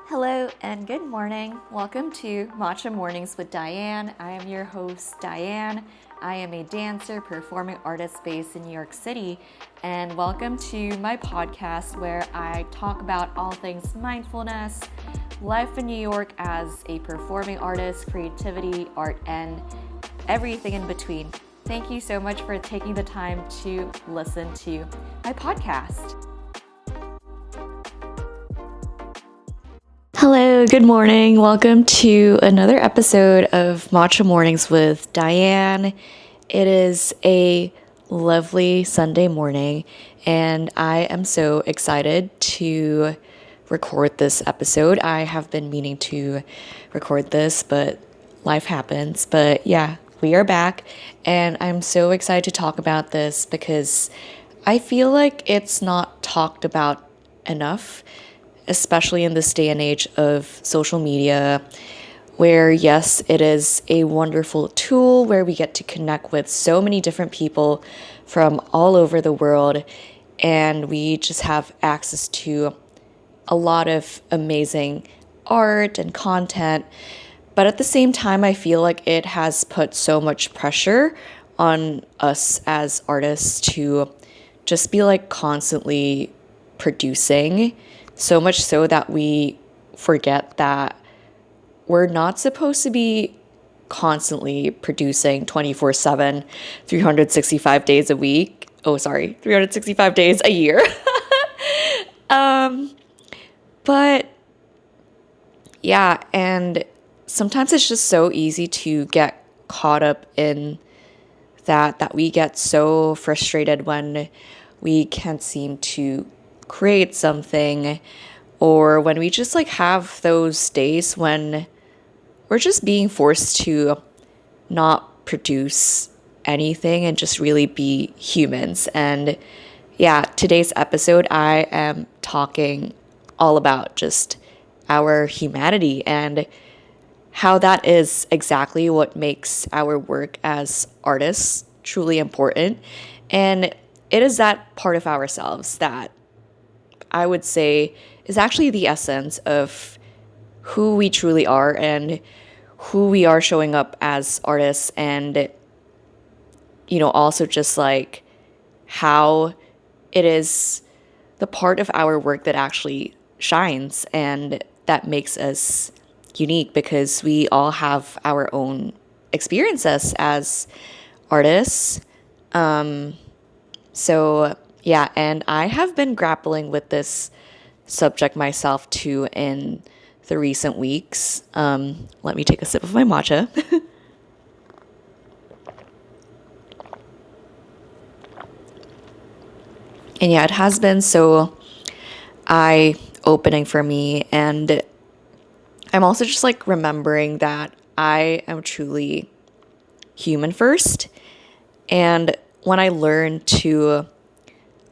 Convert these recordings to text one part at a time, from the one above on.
Hello and good morning. Welcome to Matcha Mornings with Diane. I am your host, Diane. I am a dancer, performing artist based in New York City, and welcome to my podcast where I talk about all things mindfulness, life in New York as a performing artist, creativity, art, and everything in between. Thank you so much for taking the time to listen to my podcast. Hello, good morning. Welcome to another episode of Matcha Mornings with Diane. It is a lovely Sunday morning, and I am so excited to record this episode. I have been meaning to record this, but life happens. But yeah, we are back, and I'm so excited to talk about this because I feel like it's not talked about enough, especially in this day and age of social media, where yes, it is a wonderful tool where we get to connect with so many different people from all over the world, and we just have access to a lot of amazing art and content. But at the same time, I feel like it has put so much pressure on us as artists to just be like constantly producing, so much so that we forget that we're not supposed to be constantly producing 24/7, 365 days a week. 365 days a year. But yeah, and sometimes it's just so easy to get caught up in that we get so frustrated when we can't seem to create something, or when we just like have those days when we're just being forced to not produce anything and just really be humans. And yeah, today's episode I am talking all about just our humanity and how that is exactly what makes our work as artists truly important. And it is that part of ourselves that I would say is actually the essence of who we truly are and who we are showing up as artists, and also just like how it is the part of our work that actually shines and that makes us unique, because we all have our own experiences as artists. So yeah, and I have been grappling with this subject myself too in the recent weeks. Let me take a sip of my matcha. And yeah, it has been so eye-opening for me. And I'm also just like remembering that I am truly human first. And when I learn to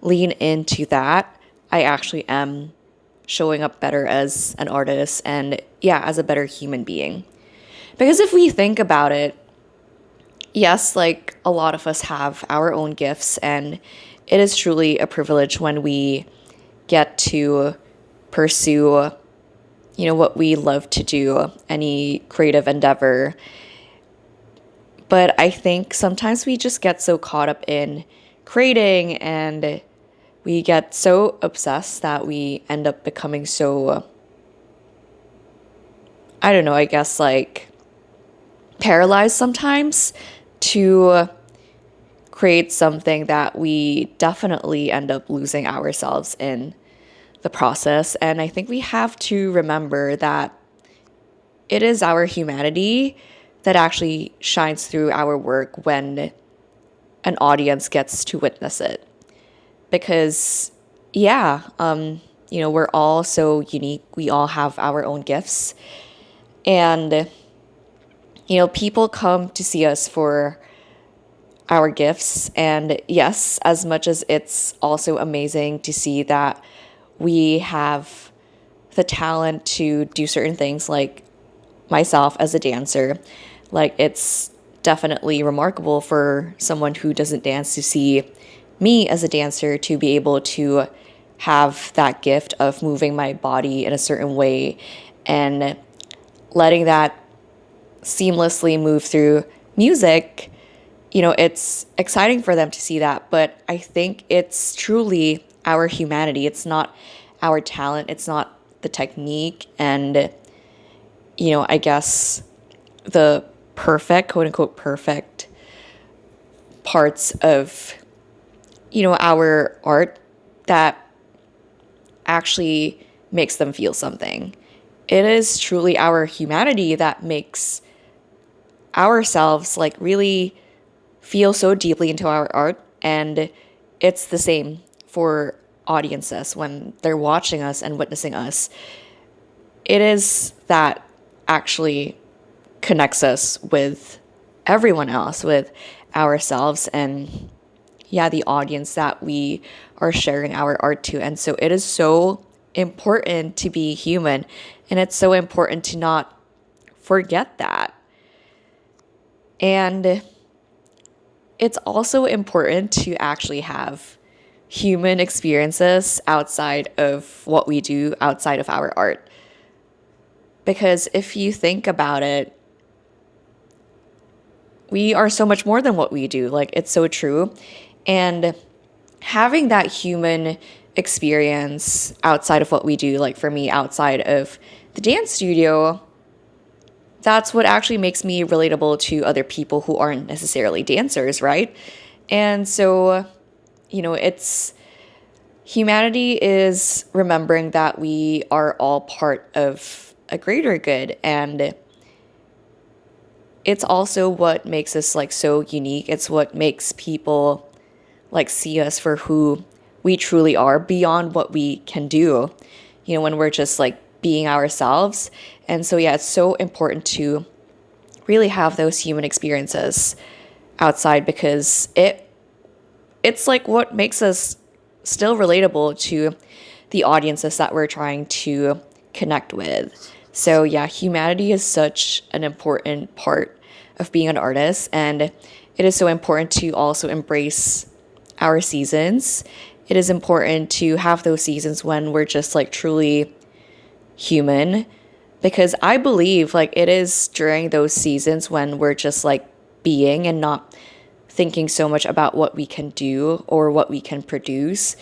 lean into that, I actually am showing up better as an artist and yeah, as a better human being. Because if we think about it, yes, like a lot of us have our own gifts, and it is truly a privilege when we get to pursue, what we love to do, any creative endeavor. But I think sometimes we just get so caught up in creating, and we get so obsessed that we end up becoming so, I don't know, I guess like paralyzed sometimes to create something that we definitely end up losing ourselves in the process. And I think we have to remember that it is our humanity that actually shines through our work when an audience gets to witness it. Because yeah, we're all so unique. We all have our own gifts. And, people come to see us for our gifts. And yes, as much as it's also amazing to see that we have the talent to do certain things, like myself as a dancer, like it's definitely remarkable for someone who doesn't dance to see me as a dancer to be able to have that gift of moving my body in a certain way and letting that seamlessly move through music, it's exciting for them to see that. But I think it's truly our humanity. It's not our talent. It's not the technique. And, I guess the perfect, quote unquote, perfect parts of, our art that actually makes them feel something. It is truly our humanity that makes ourselves like really feel so deeply into our art. And it's the same for audiences when they're watching us and witnessing us. It is that actually connects us with everyone else, with ourselves, and yeah, the audience that we are sharing our art to. And so it is so important to be human, and it's so important to not forget that. And it's also important to actually have human experiences outside of what we do, outside of our art. Because if you think about it, we are so much more than what we do. Like, it's so true. And having that human experience outside of what we do, like for me, outside of the dance studio, that's what actually makes me relatable to other people who aren't necessarily dancers, right? And so, it's humanity is remembering that we are all part of a greater good. And it's also what makes us like so unique. It's what makes people like see us for who we truly are beyond what we can do, when we're just like being ourselves. And so, yeah, it's so important to really have those human experiences outside, because it's like what makes us still relatable to the audiences that we're trying to connect with. So yeah, humanity is such an important part of being an artist, and it is so important to also embrace our seasons. It is important to have those seasons when we're just like truly human, because I believe like it is during those seasons when we're just like being and not thinking so much about what we can do or what we can produce.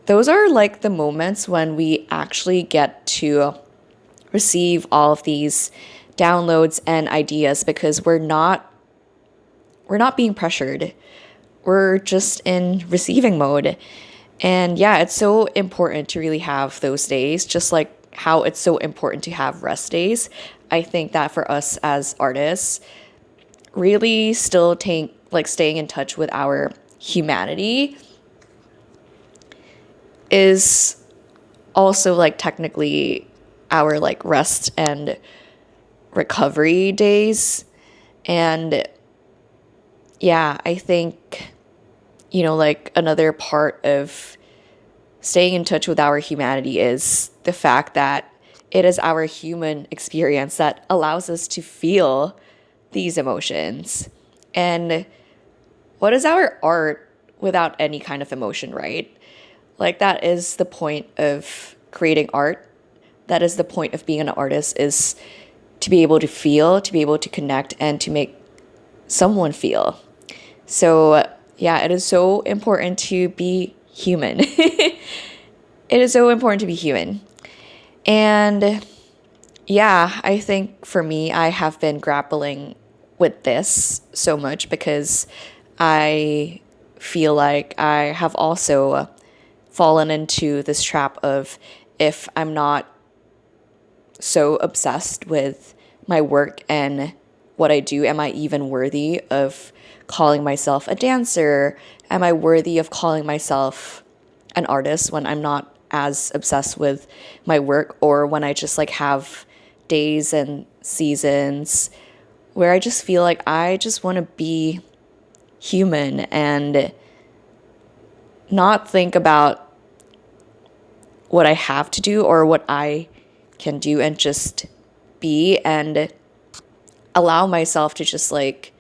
Those are like the moments when we actually get to receive all of these downloads and ideas, because we're not being pressured. We're just in receiving mode. And yeah, it's so important to really have those days, just like how it's so important to have rest days. I think that for us as artists, really still staying in touch with our humanity is also like technically our like rest and recovery days. And yeah, I think, like another part of staying in touch with our humanity is the fact that it is our human experience that allows us to feel these emotions. And what is our art without any kind of emotion, right? Like, that is the point of creating art. That is the point of being an artist, is to be able to feel, to be able to connect, and to make someone feel. So yeah, it is so important to be human. It is so important to be human. And yeah, I think for me, I have been grappling with this so much because I feel like I have also fallen into this trap of, if I'm not so obsessed with my work and what I do, am I even worthy of calling myself a dancer? Am I worthy of calling myself an artist when I'm not as obsessed with my work, or when I just like have days and seasons where I just feel like I just want to be human and not think about what I have to do or what I can do, and just be and allow myself to just like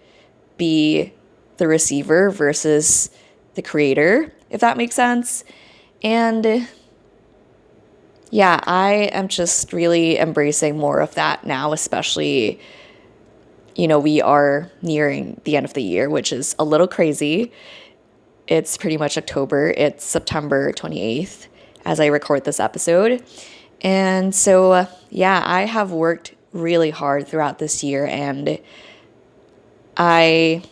be the receiver versus the creator, if that makes sense. And yeah, I am just really embracing more of that now, especially, we are nearing the end of the year, which is a little crazy. It's pretty much October. It's September 28th as I record this episode. And so, yeah, I have worked really hard throughout this year, and I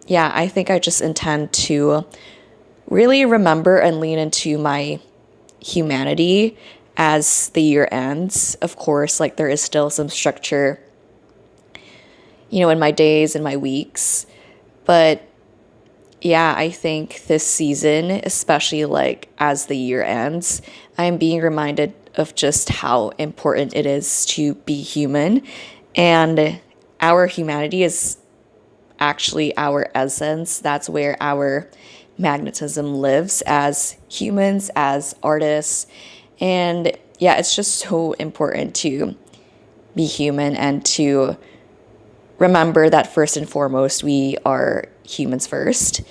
think I just intend to really remember and lean into my humanity as the year ends. Of course, like there is still some structure, in my days and my weeks. But yeah, I think this season, especially like as the year ends, I'm being reminded of just how important it is to be human. And our humanity is actually our essence. That's where our magnetism lives as humans, as artists. And yeah, it's just so important to be human and to remember that first and foremost, we are humans first.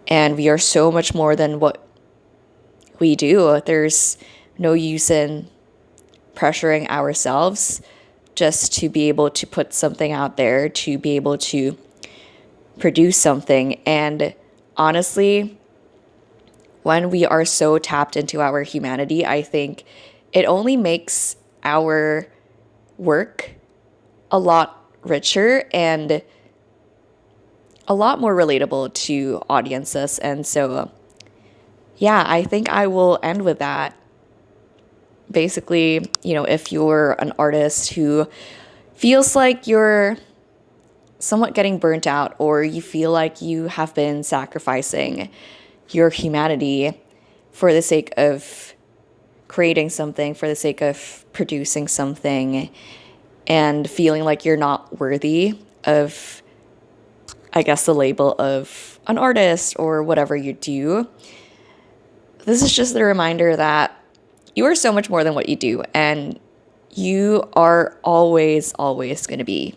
And we are so much more than what we do. There's no use in pressuring ourselves just to be able to put something out there, to be able to produce something. And honestly, when we are so tapped into our humanity, I think it only makes our work a lot richer and a lot more relatable to audiences. And so, yeah, I think I will end with that. Basically, if you're an artist who feels like you're somewhat getting burnt out, or you feel like you have been sacrificing your humanity for the sake of creating something, for the sake of producing something, and feeling like you're not worthy of, I guess, the label of an artist or whatever you do, this is just the reminder that you are so much more than what you do, and you are always, always going to be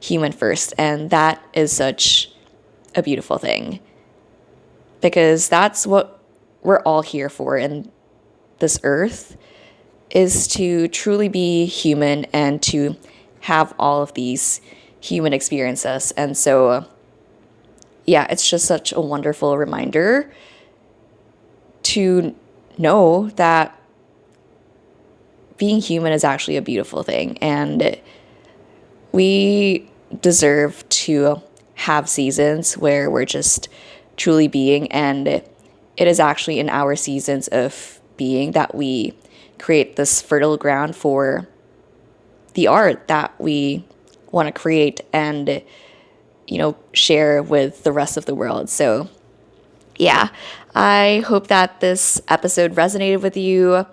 human first. And that is such a beautiful thing, because that's what we're all here for in this earth, is to truly be human and to have all of these human experiences. And so, yeah, it's just such a wonderful reminder to know that being human is actually a beautiful thing. And we deserve to have seasons where we're just truly being. And it is actually in our seasons of being that we create this fertile ground for the art that we want to create and, share with the rest of the world. So, yeah, I hope that this episode resonated with you.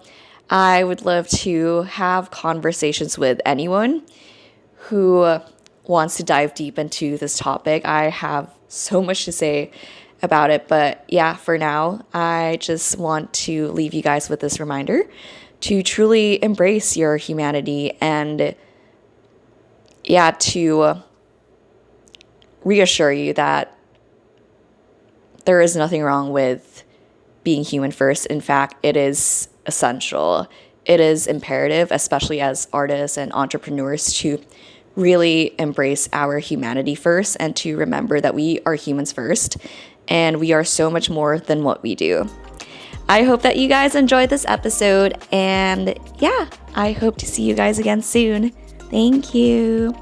I would love to have conversations with anyone who wants to dive deep into this topic. I have so much to say about it, but yeah, for now, I just want to leave you guys with this reminder to truly embrace your humanity and, yeah, to reassure you that there is nothing wrong with being human first. In fact, it is essential. It is imperative, especially as artists and entrepreneurs, to really embrace our humanity first and to remember that we are humans first and we are so much more than what we do. I hope that you guys enjoyed this episode, and yeah, I hope to see you guys again soon. Thank you.